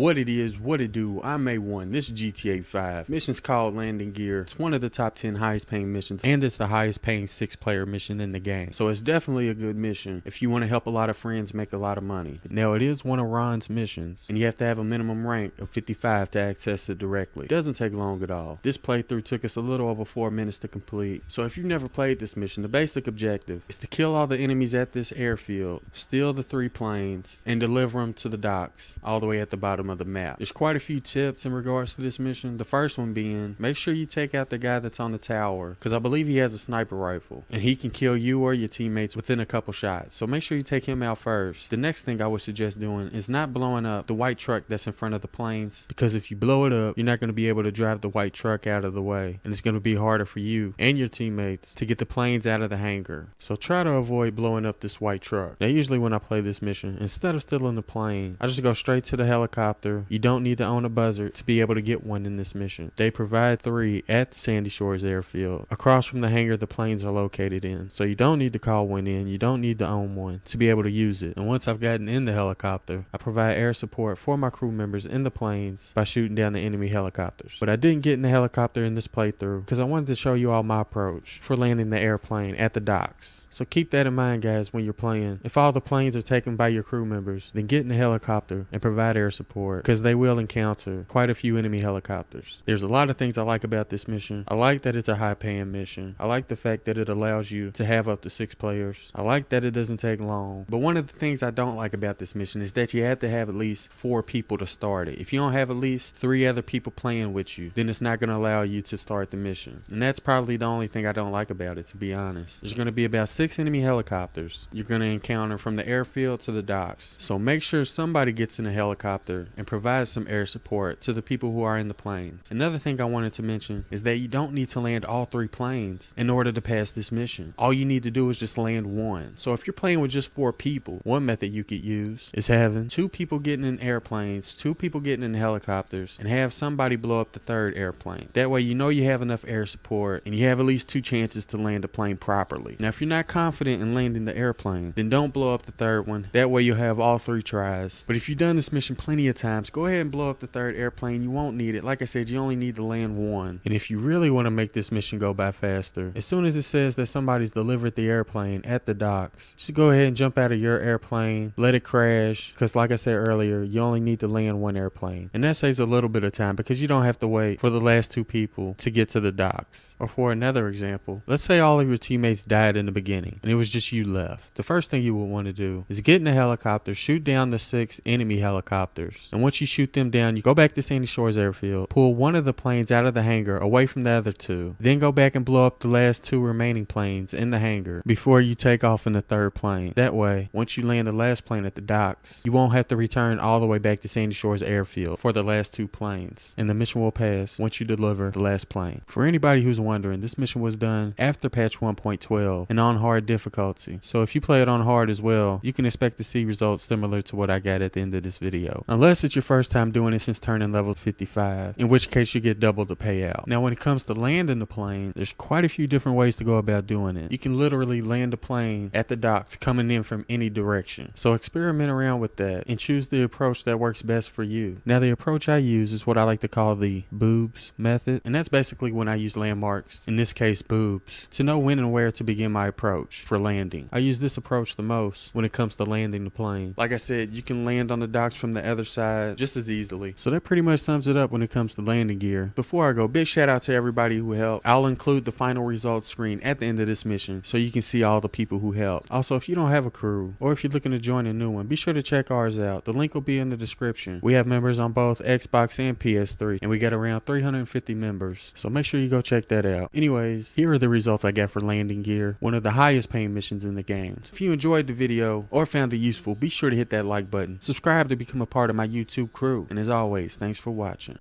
What it is, what it do, I'm A1, this is GTA 5. Mission's called Landing Gear. It's one of the top 10 highest paying missions, and it's the highest paying 6-player mission in the game. So it's definitely a good mission if you want to help a lot of friends make a lot of money. Now it is one of Ron's missions, and you have to have a minimum rank of 55 to access it directly. It doesn't take long at all. This playthrough took us a little over 4 minutes to complete. So if you've never played this mission, the basic objective is to kill all the enemies at this airfield, steal the 3 planes, and deliver them to the docks all the way at the bottom of the map. There's quite a few tips in regards to this mission. The first one being, make sure you take out the guy that's on the tower, because I believe he has a sniper rifle and he can kill you or your teammates within a couple shots. So make sure you take him out first. The next thing I would suggest doing is not blowing up the white truck that's in front of the planes, because if you blow it up, you're not going to be able to drive the white truck out of the way, and it's going to be harder for you and your teammates to get the planes out of the hangar. So try to avoid blowing up this white truck. Now usually when I play this mission, instead of stealing the plane, I just go straight to the helicopter. You don't need to own a buzzard to be able to get one in this mission. They provide 3 at the Sandy Shores airfield, across from the hangar the planes are located in. So you don't need to call one in, you don't need to own one to be able to use it. And once I've gotten in the helicopter, I provide air support for my crew members in the planes by shooting down the enemy helicopters. But I didn't get in the helicopter in this playthrough because I wanted to show you all my approach for landing the airplane at the docks. So keep that in mind, guys, when you're playing. If all the planes are taken by your crew members, then get in the helicopter and provide air support, because they will encounter quite a few enemy helicopters. There's a lot of things I like about this mission. I like that it's a high paying mission. I like the fact that it allows you to have up to 6 players. I like that it doesn't take long. But one of the things I don't like about this mission is that you have to have at least 4 people to start it. If you don't have at least 3 other people playing with you, then it's not going to allow you to start the mission. And that's probably the only thing I don't like about it, to be honest. There's going to be about 6 enemy helicopters you're going to encounter from the airfield to the docks. So make sure somebody gets in a helicopter and provides some air support to the people who are in the planes. Another thing I wanted to mention is that you don't need to land all 3 planes in order to pass this mission. All you need to do is just land one. So if you're playing with just 4 people, one method you could use is having 2 people getting in airplanes, 2 people getting in helicopters, and have somebody blow up the 3rd airplane. That way you know you have enough air support and you have at least 2 chances to land a plane properly. Now if you're not confident in landing the airplane, then don't blow up the 3rd one. That way you'll have all 3 tries. But if you've done this mission plenty of times, go ahead and blow up the 3rd airplane. You won't need it. Like I said, you only need to land one. And if you really want to make this mission go by faster, as soon as it says that somebody's delivered the airplane at the docks, just go ahead and jump out of your airplane, let it crash, because like I said earlier, you only need to land 1 airplane. And that saves a little bit of time because you don't have to wait for the last 2 people to get to the docks. Or for another example, let's say all of your teammates died in the beginning and it was just you left. The first thing you would want to do is get in a helicopter, shoot down the 6 enemy helicopters, and once you shoot them down, you go back to Sandy Shores airfield, pull one of the planes out of the hangar away from the other 2, then go back and blow up the last 2 remaining planes in the hangar before you take off in the 3rd plane. That way, once you land the last plane at the docks, you won't have to return all the way back to Sandy Shores airfield for the last 2 planes, and the mission will pass once you deliver the last plane. For anybody who's wondering, this mission was done after patch 1.12 and on hard difficulty. So if you play it on hard as well, you can expect to see results similar to what I got at the end of this video. Unless it's your first time doing it since turning level 55, in which case you get double the payout. Now when it comes to landing the plane, there's quite a few different ways to go about doing it. You can literally land a plane at the docks coming in from any direction. So experiment around with that and choose the approach that works best for you. Now the approach I use is what I like to call the boobs method, and that's basically when I use landmarks, in this case boobs, to know when and where to begin my approach for landing. I use this approach the most when it comes to landing the plane. Like I said, you can land on the docks from the other side just as easily. So that pretty much sums it up when it comes to landing gear. Before I go, big shout out to everybody who helped. I'll include the final results screen at the end of this mission so you can see all the people who helped. Also, if you don't have a crew or if you're looking to join a new one, be sure to check ours out. The link will be in the description. We have members on both Xbox and PS3, and we got around 350 members, so make sure you go check that out. Anyways, here are the results I got for landing gear, one of the highest paying missions in the game. If you enjoyed the video or found it useful, be sure to hit that like button, subscribe to become a part of my YouTube crew, and as always, thanks for watching.